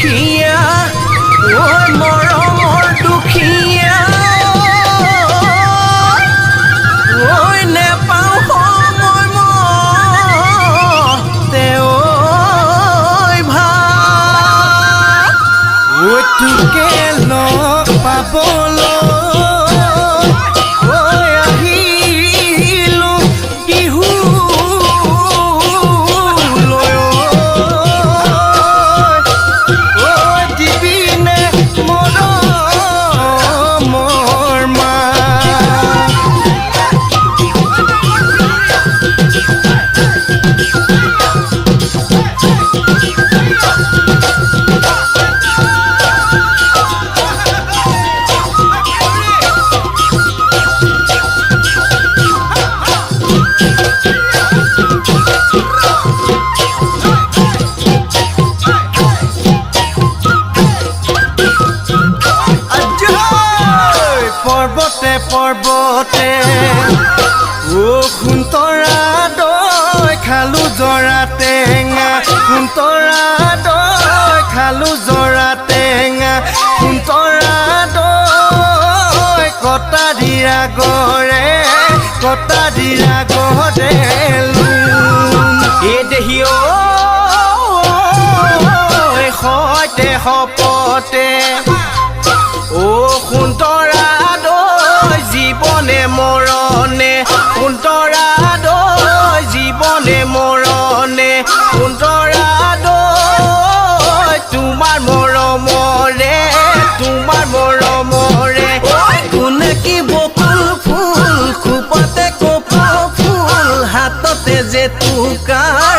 দুখিয়া ঐ মৰমৰ দুখিয়া ঐ নেপাওঁ সময় মতে ঐ ভাল ঐ তোকে লগ পাবলৈ পৰ্বতে ও খুন্তৰা দৈ খালো জৰা টেঙা খুন্তৰা দৈ খালো জৰা টেঙা খুন্তৰা দৈ কটা দিৰা গৰে এ দেহি ঐ সৈতে সপতে ও খুন্তৰা জীবনে মৰণে সুন্তৰা দৈ জীবনে মৰণে সুন্তৰা দৈ তোমাৰ মৰমৰে কোনে কি বকুল ফুল খোপতে কপৌ ফুল হাততে যে তুকাৰ